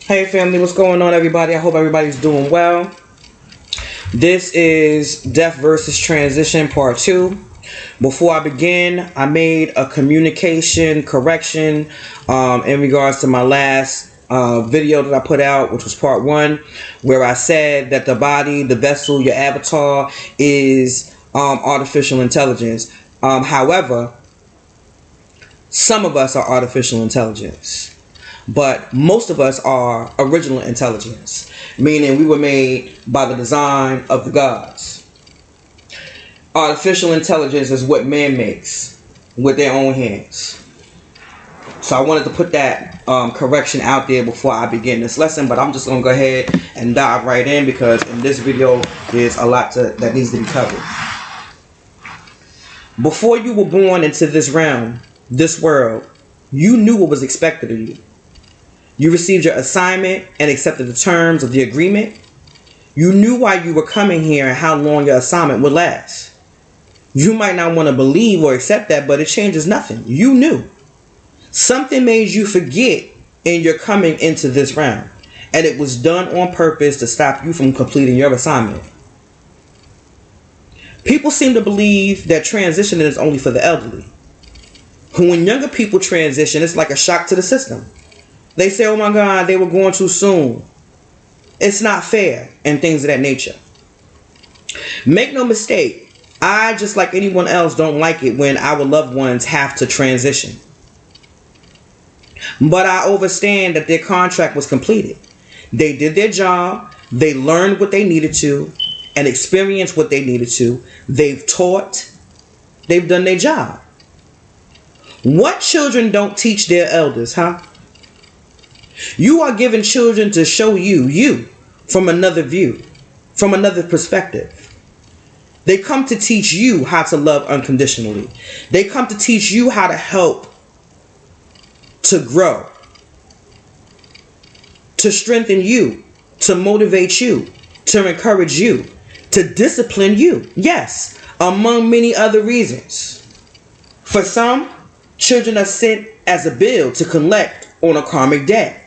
Hey family, what's going on everybody? I hope everybody's doing well. This is Death versus Transition Part 2. Before I begin, I made a communication correction in regards to my last video that I put out, which was Part 1, where I said that the body, the vessel, your avatar is artificial intelligence. However, some of us are artificial intelligence. But most of us are original intelligence, meaning we were made by the design of the gods. Artificial intelligence is what man makes with their own hands. So I wanted to put that correction out there before I begin this lesson, but I'm just going to go ahead and dive right in because in this video there's a lot that needs to be covered. Before you were born into this realm, this world, you knew what was expected of you. You received your assignment and accepted the terms of the agreement. You knew why you were coming here and how long your assignment would last. You might not want to believe or accept that, but it changes nothing. You knew. Something made you forget in your coming into this realm, and it was done on purpose to stop you from completing your assignment. People seem to believe that transitioning is only for the elderly. When younger people transition, it's like a shock to the system. They say, oh my God, they were going too soon. It's not fair and things of that nature. Make no mistake, I, just like anyone else, don't like it when our loved ones have to transition. But I understand that their contract was completed. They did their job. They learned what they needed to and experienced what they needed to. They've taught. They've done their job. What children don't teach their elders, huh? You are given children to show you from another view, from another perspective. They come to teach you how to love unconditionally. They come to teach you how to help, to grow, to strengthen you, to motivate you, to encourage you, to discipline you. Yes, among many other reasons. For some, children are sent as a bill to collect on a karmic debt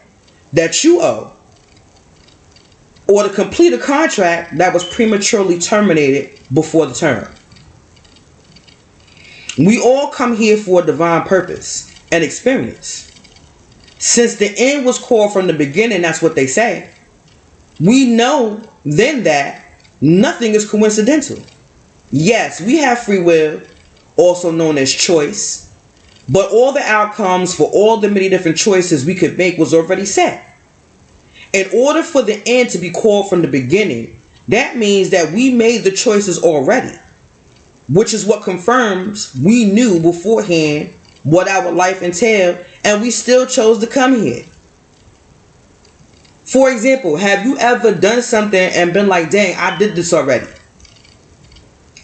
that you owe, or to complete a contract that was prematurely terminated before the term. We all come here for a divine purpose and experience. Since the end was called from the beginning, that's what they say, we know then that nothing is coincidental. Yes, we have free will, also known as choice. But all the outcomes for all the many different choices we could make was already set. In order for the end to be called from the beginning, that means that we made the choices already, which is what confirms we knew beforehand what our life entailed, and we still chose to come here. For example, have you ever done something and been like, dang, I did this already.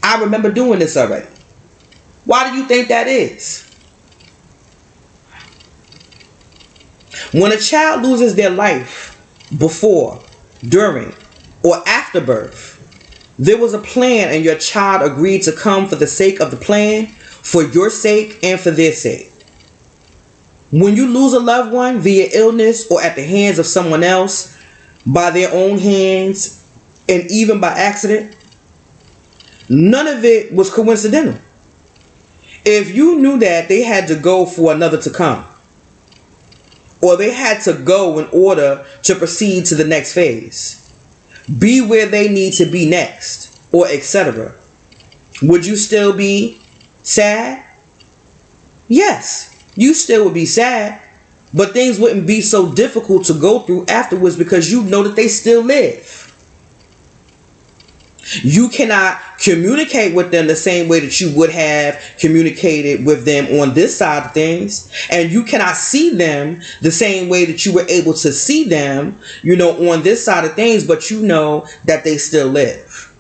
I remember doing this already. Why do you think that is? When a child loses their life before, during, or after birth, there was a plan and your child agreed to come for the sake of the plan, for your sake and for their sake. When you lose a loved one via illness or at the hands of someone else, by their own hands, and even by accident, none of it was coincidental. If you knew that they had to go for another to come, or they had to go in order to proceed to the next phase, be where they need to be next, or etc., would you still be sad? Yes, you still would be sad, but things wouldn't be so difficult to go through afterwards because you know that they still live. You cannot communicate with them the same way that you would have communicated with them on this side of things. And you cannot see them the same way that you were able to see them, on this side of things, but you know that they still live.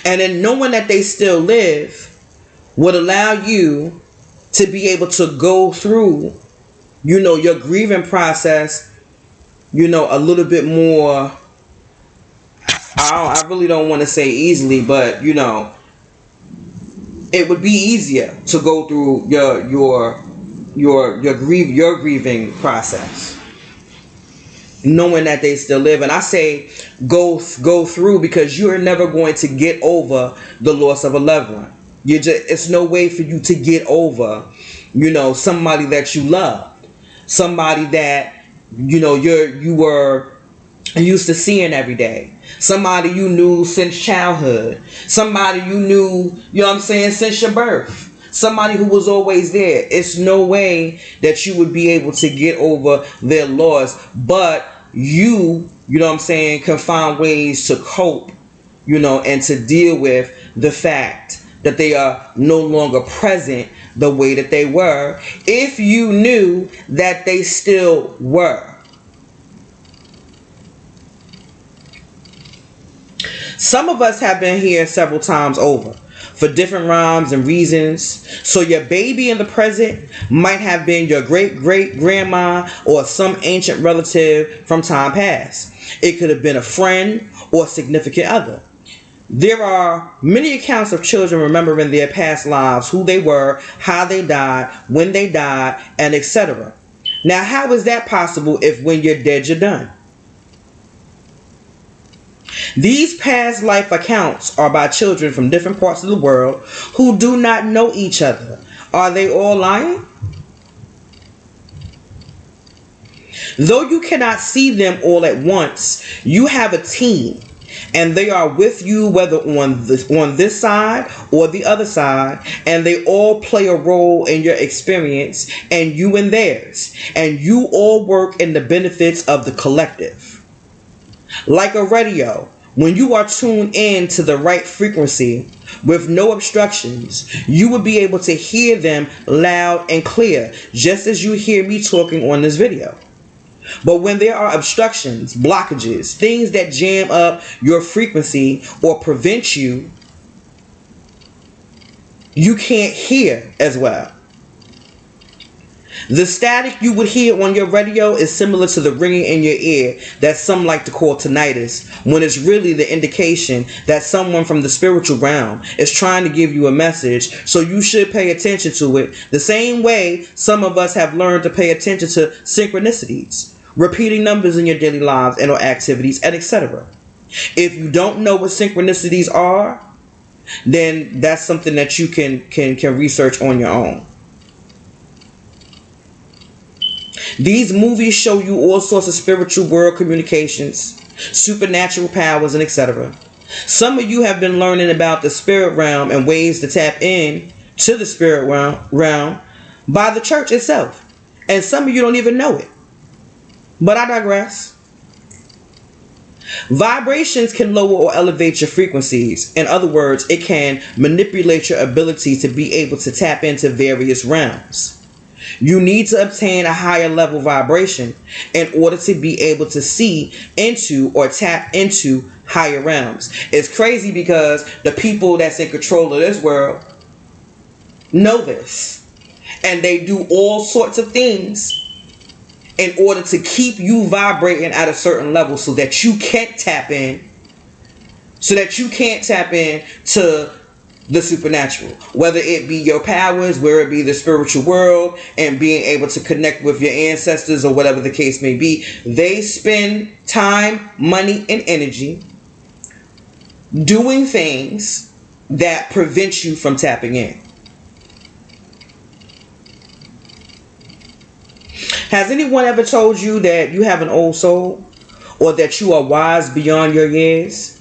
And then knowing that they still live would allow you to be able to go through your grieving process, a little bit more, I really don't want to say easily, but, it would be easier to go through your grieving process, knowing that they still live. And I say go through, because you are never going to get over the loss of a loved one. It's no way for you to get over, somebody that you loved, somebody that you were used to seeing every day, somebody you knew since childhood, somebody you knew, since your birth, somebody who was always there. It's no way that you would be able to get over their loss, but can find ways to cope, and to deal with the fact that they are no longer present the way that they were, if you knew that they still were. Some of us have been here several times over for different rhymes and reasons. So your baby in the present might have been your great-great-grandma or some ancient relative from time past. It could have been a friend or significant other. There are many accounts of children remembering their past lives, who they were, how they died, when they died, and etc. Now, how is that possible if when you're dead, you're done? These past life accounts are by children from different parts of the world who do not know each other. Are they all lying? Though you cannot see them all at once, you have a team, and they are with you whether on this side or the other side, and they all play a role in your experience and you in theirs, and you all work in the benefits of the collective. Like a radio, when you are tuned in to the right frequency with no obstructions, you will be able to hear them loud and clear, just as you hear me talking on this video. But when there are obstructions, blockages, things that jam up your frequency or prevent you, you can't hear as well. The static you would hear on your radio is similar to the ringing in your ear that some like to call tinnitus, when it's really the indication that someone from the spiritual realm is trying to give you a message, so you should pay attention to it, the same way some of us have learned to pay attention to synchronicities, repeating numbers in your daily lives and or activities, and etc. If you don't know what synchronicities are, then that's something that you can research on your own. These movies show you all sorts of spiritual world communications, supernatural powers, and etc. Some of you have been learning about the spirit realm and ways to tap in to the spirit realm by the church itself. And some of you don't even know it. But I digress. Vibrations can lower or elevate your frequencies. In other words, it can manipulate your ability to be able to tap into various realms. You need to obtain a higher level vibration in order to be able to see into or tap into higher realms. It's crazy because the people that's in control of this world know this, and they do all sorts of things in order to keep you vibrating at a certain level so that you can't tap in, to the supernatural, whether it be your powers, whether it be the spiritual world, and being able to connect with your ancestors or whatever the case may be. They spend time, money, and energy doing things that prevent you from tapping in. Has anyone ever told you that you have an old soul, or that you are wise beyond your years?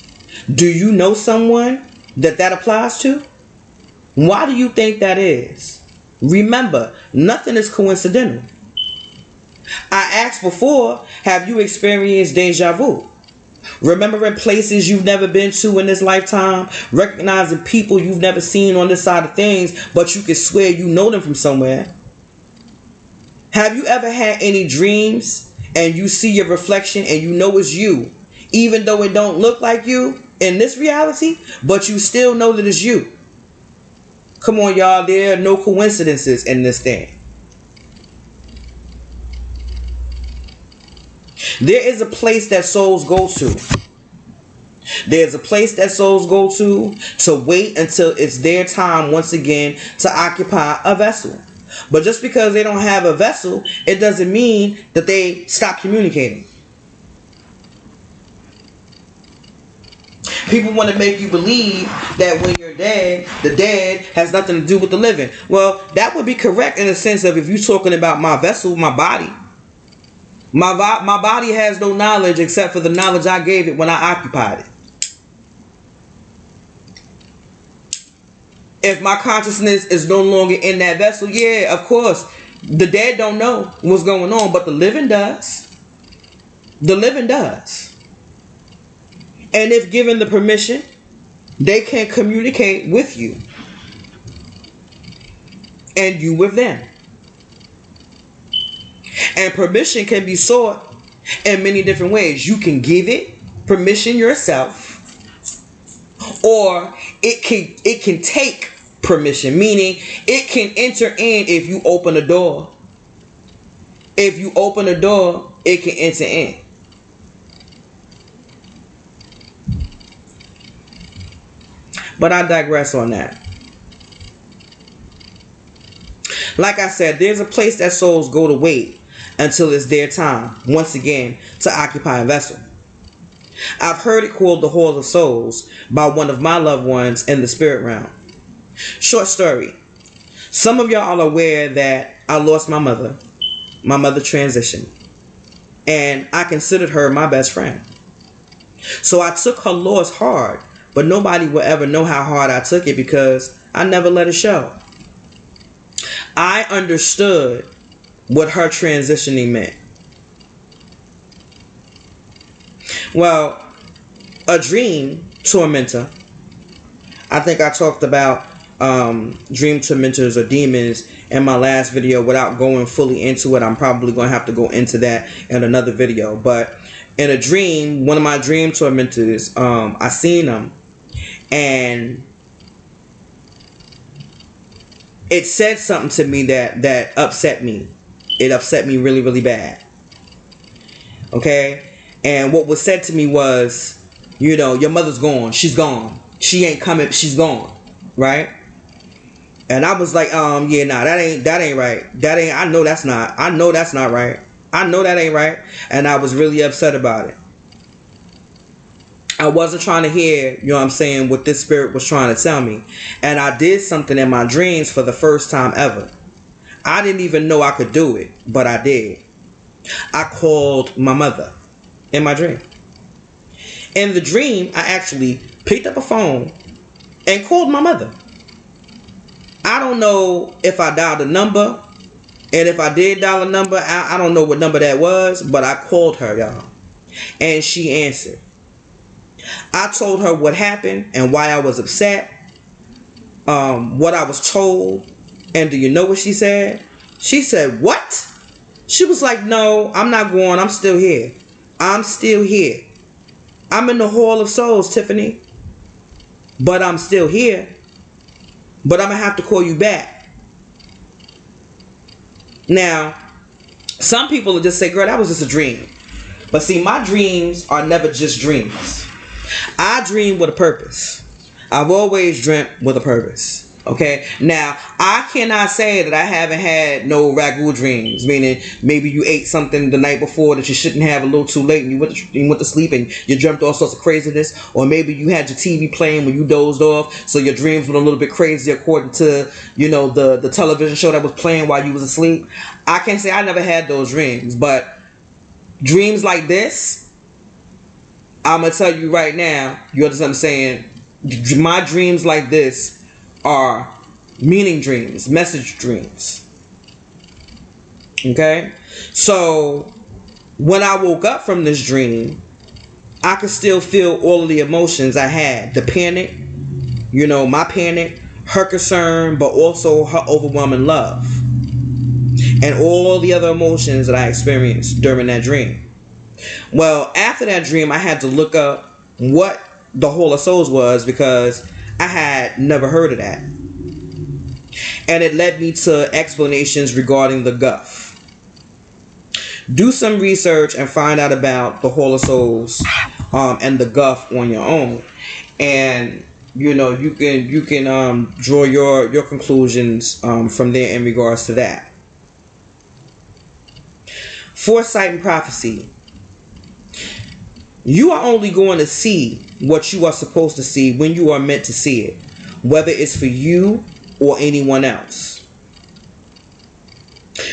Do you know someone that applies to? Why do you think that is? Remember, nothing is coincidental. I asked before, have you experienced deja vu? Remembering places you've never been to in this lifetime, recognizing people you've never seen on this side of things, but you can swear you know them from somewhere. Have you ever had any dreams and you see your reflection and you know it's you, even though it don't look like you in this reality, but you still know that it's you? Come on, y'all. There are no coincidences in this thing. There is a place that souls go to. There's a place that souls go to wait until it's their time once again to occupy a vessel. But just because they don't have a vessel, it doesn't mean that they stop communicating. People want to make you believe that when you're dead, the dead has nothing to do with the living. Well, that would be correct in the sense of if you're talking about my vessel, my body. My body has no knowledge except for the knowledge I gave it when I occupied it. If my consciousness is no longer in that vessel, yeah, of course, the dead don't know what's going on, but the living does. The living does. And if given the permission, they can communicate with you. And you with them. And permission can be sought in many different ways. You can give it permission yourself. Or it can take permission. Meaning it can enter in if you open a door. If you open a door, it can enter in. But I digress on that. Like I said, there's a place that souls go to wait until it's their time, once again, to occupy a vessel. I've heard it called the Hall of Souls by one of my loved ones in the spirit realm. Short story. Some of y'all are aware that I lost my mother. My mother transitioned. And I considered her my best friend. So I took her loss hard. But nobody will ever know how hard I took it because I never let it show. I understood what her transitioning meant. Well, a dream tormentor. I think I talked about dream tormentors or demons in my last video without going fully into it. I'm probably going to have to go into that in another video. But in a dream, one of my dream tormentors, I seen them. And it said something to me that upset me. It upset me really, really bad. Okay? And what was said to me was, you know, your mother's gone. She's gone. She ain't coming. She's gone. Right? And I was like, yeah, nah, that ain't right. I know that's not right. I know that ain't right. And I was really upset about it. I wasn't trying to hear, you know what I'm saying, what this spirit was trying to tell me. And I did something in my dreams for the first time ever. I didn't even know I could do it, but I did. I called my mother in my dream. In the dream, I actually picked up a phone and called my mother. I don't know if I dialed a number. And if I did dial a number, I don't know what number that was, but I called her, y'all. And she answered. I told her what happened and why I was upset, what I was told, and do you know what she said? She said, what? She was like, no, I'm not going. I'm still here. I'm still here. I'm in the Hall of Souls, Tiffany. But I'm still here. But I'm going to have to call you back. Now, some people will just say, girl, that was just a dream. But see, my dreams are never just dreams. I dream with a purpose. I've always dreamt with a purpose. Okay. Now, I cannot say that I haven't had no ragu dreams, meaning maybe you ate something the night before that you shouldn't have a little too late and you went to sleep and you dreamt all sorts of craziness. Or maybe you had your TV playing when you dozed off, so your dreams were a little bit crazy according to, you know, the television show that was playing while you was asleep. I can't say I never had those dreams, but dreams like this, I'm going to tell you right now, you understand what I'm saying? My dreams like this are meaning dreams, message dreams. Okay? So, when I woke up from this dream, I could still feel all of the emotions I had. The panic, you know, my panic, her concern, but also her overwhelming love. And all the other emotions that I experienced during that dream. Well, after that dream, I had to look up what the Hall of Souls was because I had never heard of that. And it led me to explanations regarding the Guff. Do some research and find out about the Hall of Souls and the guff on your own, and you can draw your conclusions from there in regards to that. Foresight and prophecy. You are only going to see what you are supposed to see when you are meant to see it, whether it's for you or anyone else.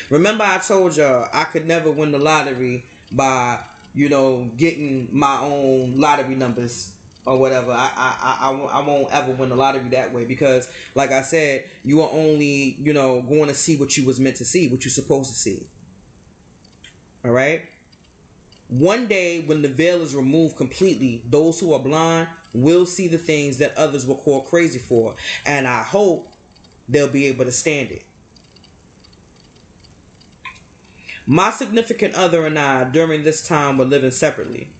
Remember, I told y'all I could never win the lottery by getting my own lottery numbers or whatever. I won't ever win the lottery that way, because like I said, you are only going to see what you was meant to see, what you're supposed to see. All right. One day, when the veil is removed completely, those who are blind will see the things that others will call crazy for, and I hope they'll be able to stand it. My significant other and I, during this time, were living separately.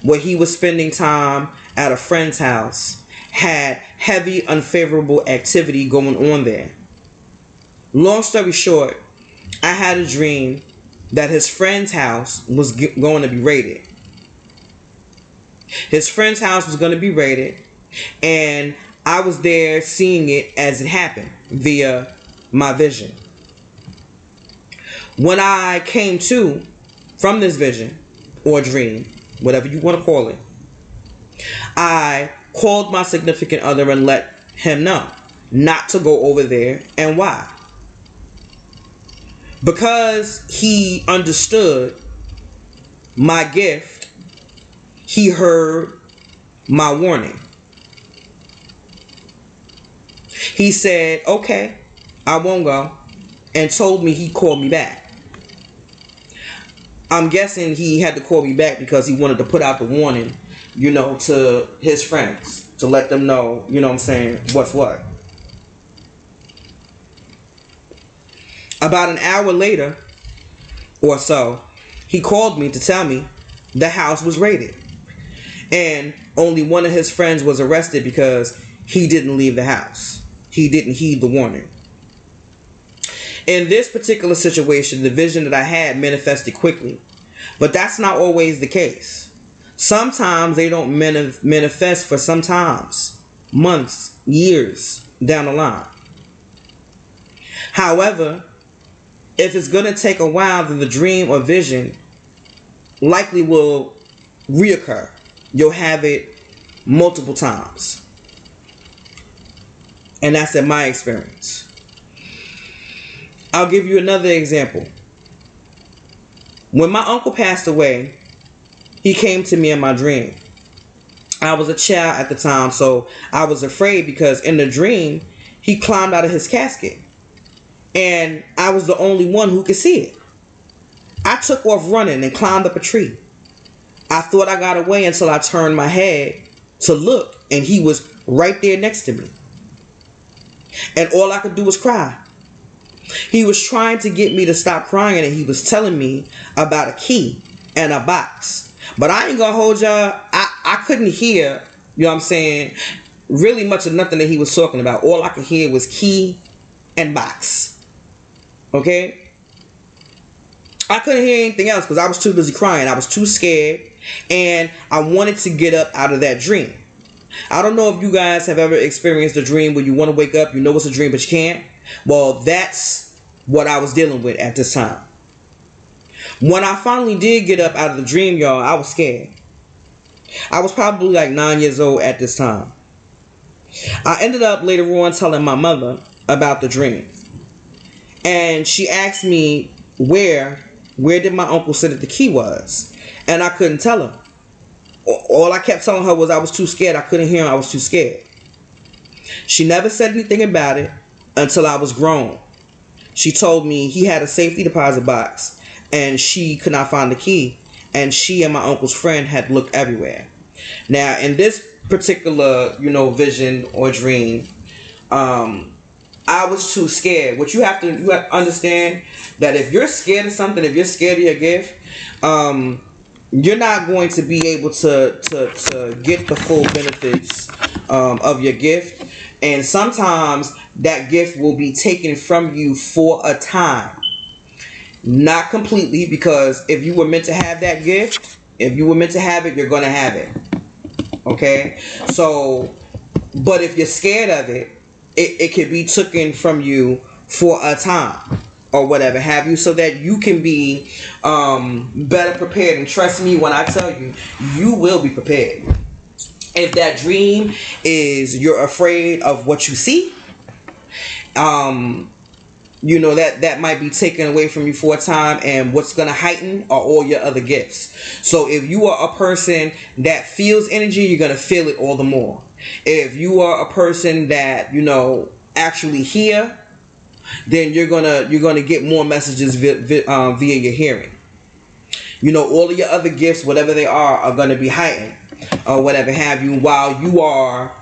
Where he was spending time at a friend's house, had heavy unfavorable activity going on there. Long story short, I had a dream that his friend's house was going to be raided. His friend's house was going to be raided, and I was there seeing it as it happened via my vision. When I came to from this vision or dream, whatever you want to call it, I called my significant other and let him know not to go over there, and why. Because he understood my gift, he heard my warning. He said, okay, I won't go, and told me he'd call me back. I'm guessing he had to call me back because he wanted to put out the warning, to his friends, to let them know, what I'm saying, what's what. About an hour later or so, he called me to tell me the house was raided, and only one of his friends was arrested because he didn't leave the house. He didn't heed the warning. In this particular situation, the vision that I had manifested quickly, but that's not always the case. Sometimes they don't manifest for some times, months, years down the line. However, if it's going to take a while, then the dream or vision likely will reoccur. You'll have it multiple times. And that's in my experience. I'll give you another example. When my uncle passed away, he came to me in my dream. I was a child at the time, so I was afraid because in the dream, he climbed out of his casket. And I was the only one who could see it. I took off running and climbed up a tree. I thought I got away until I turned my head to look, and he was right there next to me. And all I could do was cry. He was trying to get me to stop crying, and he was telling me about a key and a box. But I ain't gonna hold y'all. I couldn't hear, what I'm saying, really much of nothing that he was talking about. All I could hear was key and box. Okay? I couldn't hear anything else because I was too busy crying. I was too scared, and I wanted to get up out of that dream. I don't know if you guys have ever experienced a dream where you want to wake up, you know it's a dream, but you can't. Well, that's what I was dealing with at this time. When I finally did get up out of the dream, y'all, I was scared. I was probably like 9 years old at this time. I ended up later on telling my mother about the dream. And she asked me where did my uncle say that the key was. And I couldn't tell her. All I kept telling her was I was too scared. I couldn't hear her. I was too scared. She never said anything about it until I was grown. She told me he had a safety deposit box and she could not find the key. And she and my uncle's friend had looked everywhere. Now, in this particular, vision or dream, I was too scared. What you have to understand that if you're scared of something, if you're scared of your gift, you're not going to be able to get the full benefits of your gift. And sometimes that gift will be taken from you for a time. Not completely, because if you were meant to have that gift, If you were meant to have it, you're going to have it. Okay? So, but if you're scared of it, it could be taken from you for a time or whatever have you, so that you can be better prepared. And trust me when I tell you, you will be prepared. If that dream is you're afraid of what you see, you know that might be taken away from you for a time, and what's going to heighten are all your other gifts. So if you are a person that feels energy, you're going to feel it all the more. If you are a person that, you know, actually hear, then you're gonna get more messages via your hearing. You know, all of your other gifts, whatever they are going to be heightened or whatever have you, while you are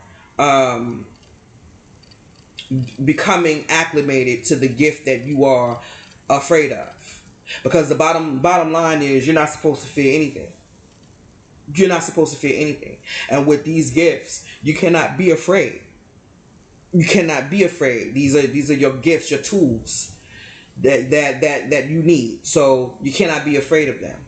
becoming acclimated to the gift that you are afraid of. Because the bottom line is, you're not supposed to fear anything. You're not supposed to fear anything. And with these gifts, you cannot be afraid. You cannot be afraid. These are your gifts, your tools that you need. So you cannot be afraid of them.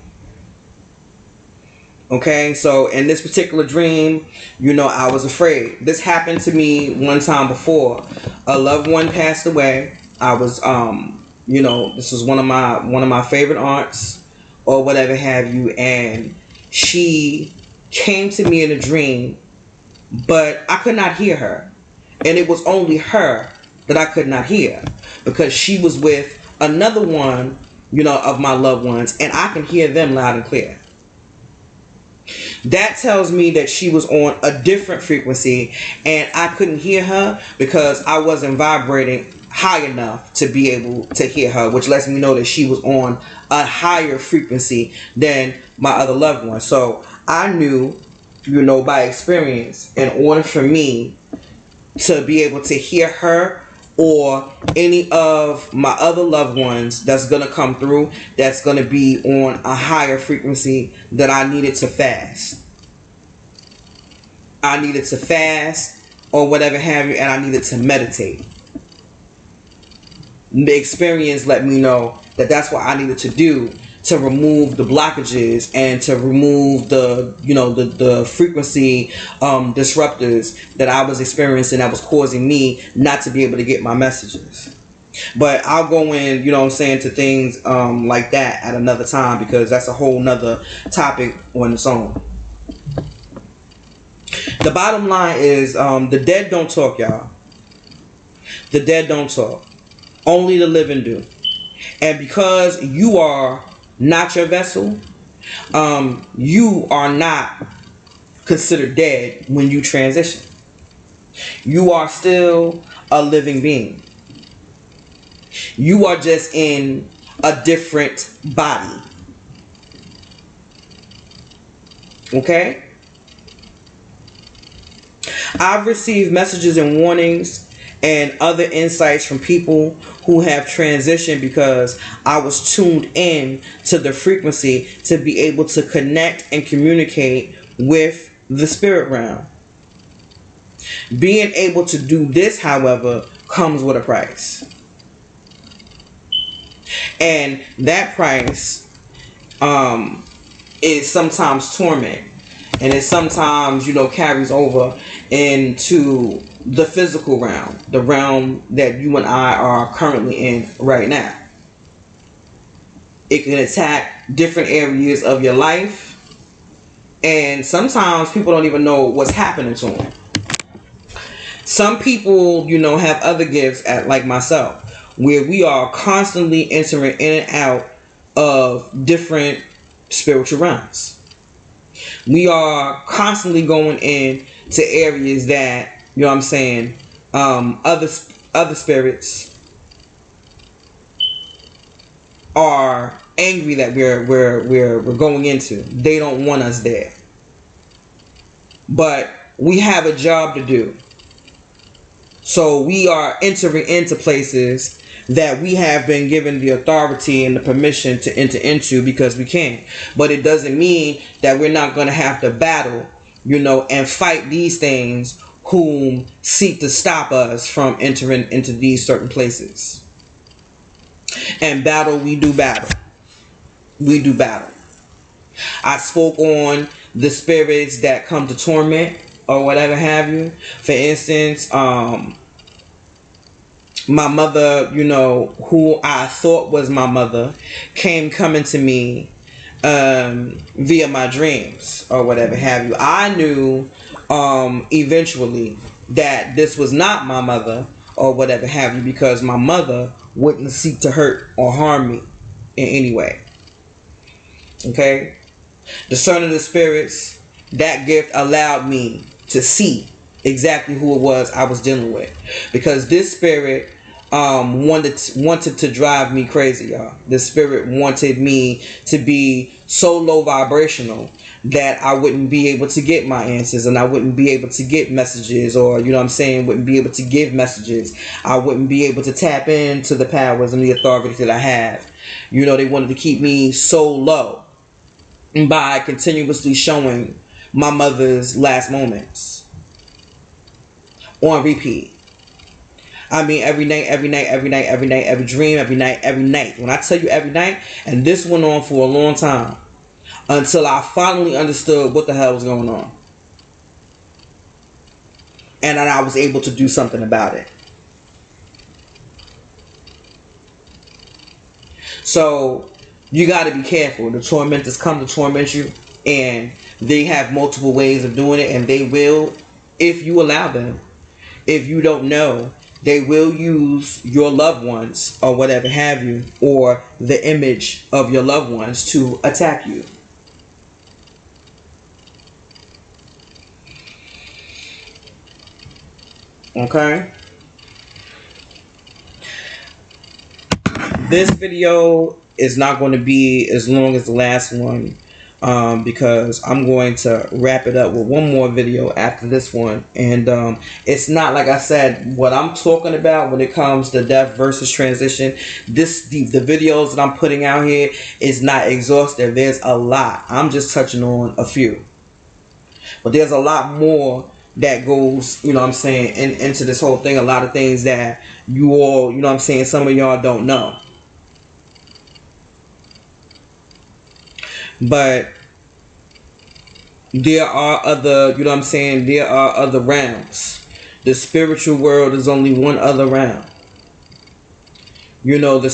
Okay, so in this particular dream, you know, I was afraid. This happened to me one time before. A loved one passed away. I was you know, this was one of my favorite aunts or whatever have you, and she came to me in a dream, but I could not hear her. And it was only her that I could not hear, because she was with another one, you know, of my loved ones, and I can hear them loud and clear. That tells me that she was on a different frequency, and I couldn't hear her because I wasn't vibrating high enough to be able to hear her, which lets me know that she was on a higher frequency than my other loved one. So I knew, you know, by experience, in order for me to be able to hear her or any of my other loved ones that's going to come through, that's going to be on a higher frequency, that I needed to fast. I needed to fast or whatever have you, and I needed to meditate. The experience let me know that that's what I needed to do to remove the blockages and to remove the, you know, the frequency disruptors that I was experiencing, that was causing me not to be able to get my messages. But I'll go in, you know what I'm saying, to things like that at another time, because that's a whole nother topic on its own. The bottom line is, the dead don't talk, y'all. The dead don't talk. Only the living do. And because you are not your vessel, you are not considered dead when you transition. You are still a living being. You are just in a different body. Okay? I've received messages and warnings and other insights from people who have transitioned because I was tuned in to the frequency to be able to connect and communicate with the spirit realm. Being able to do this, however, comes with a price. And that price is sometimes torment. And it sometimes, you know, carries over into the physical realm, the realm that you and I are currently in right now. It can attack different areas of your life, and sometimes people don't even know what's happening to them. Some people, you know, have other gifts, like myself, where we are constantly entering in and out of different spiritual realms. We are constantly going in to areas that, you know what I'm saying, other spirits are angry that we're going into. They don't want us there. But we have a job to do. So we are entering into places that we have been given the authority and the permission to enter into because we can. But it doesn't mean that we're not going to have to battle, you know, and fight these things whom seek to stop us from entering into these certain places. And battle, we do battle. We do battle. I spoke on the spirits that come to torment or whatever have you. For instance, my mother, who I thought was my mother, came coming to me via my dreams or whatever have you. I knew eventually that this was not my mother or whatever have you, because my mother wouldn't seek to hurt or harm me in any way. Okay? Discerning the spirits, that gift allowed me to see exactly who it was I was dealing with, because this spirit wanted to drive me crazy, y'all. This spirit wanted me to be so low vibrational that I wouldn't be able to get my answers, and I wouldn't be able to get messages, or wouldn't be able to give messages. I wouldn't be able to tap into the powers and the authority that I have. They wanted to keep me so low by continuously showing my mother's last moments on repeat. I mean, every night, every night, every night, every night, every dream, every night, every night. When I tell you every night, and this went on for a long time until I finally understood what the hell was going on. And then I was able to do something about it. So, you got to be careful. The tormentors come to torment you, and they have multiple ways of doing it, and they will, if you allow them. If you don't know, they will use your loved ones or whatever have you, or the image of your loved ones, to attack you. Okay? This video is not going to be as long as the last one, because I'm going to wrap it up with one more video after this one. And it's not, like I said, what I'm talking about when it comes to death versus transition. The videos that I'm putting out here is not exhaustive. There's a lot. I'm just touching on a few, but there's a lot more that goes, into this whole thing. A lot of things that you all, some of y'all don't know. But there are other, there are other realms. The spiritual world is only one other realm. The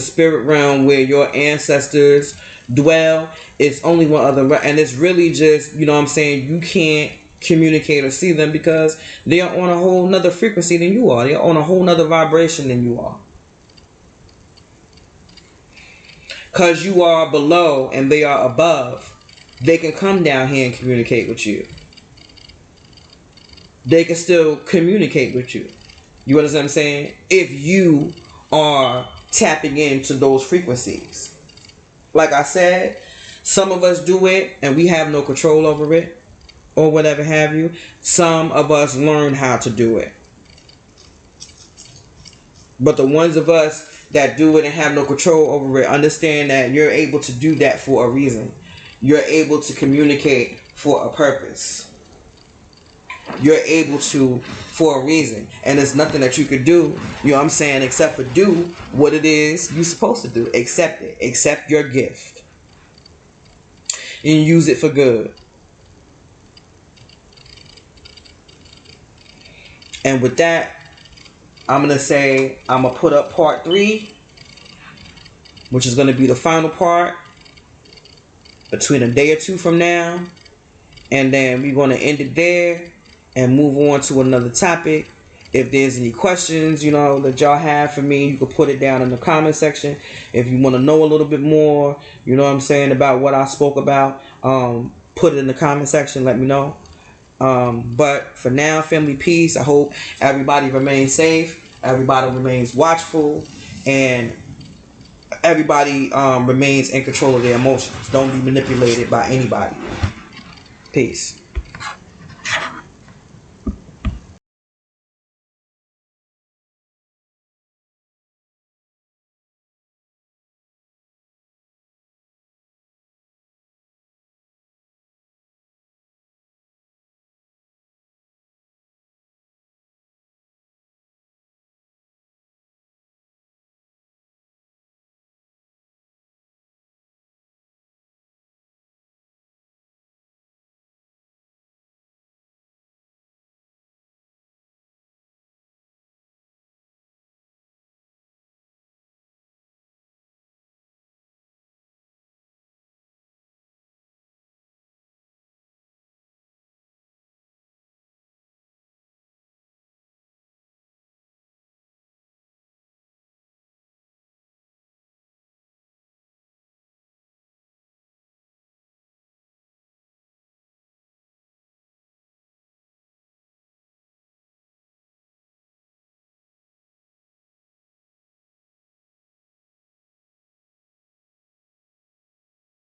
spirit realm where your ancestors dwell is only one other realm. And it's really just, you can't communicate or see them because they are on a whole nother frequency than you are. They're on a whole nother vibration than you are. Because you are below and they are above, they can come down here and communicate with you. They can still communicate with you. You understand what I'm saying? If you are tapping into those frequencies. Like I said, some of us do it and we have no control over it, or whatever have you. Some of us learn how to do it. But the ones of us that do it and have no control over it, understand that you're able to do that for a reason. You're able to communicate for a purpose. You're able to for a reason. And there's nothing that you could do, except for do what it is you're supposed to do. Accept it. Accept your gift. And use it for good. And with that, I'm going to put up part 3, which is going to be the final part, between a day or two from now. And then we're going to end it there and move on to another topic. If there's any questions, that y'all have for me, you can put it down in the comment section. If you want to know a little bit more, about what I spoke about, put it in the comment section. Let me know. But for now, family, peace. I hope everybody remains safe, everybody remains watchful, and everybody remains in control of their emotions. Don't be manipulated by anybody. Peace.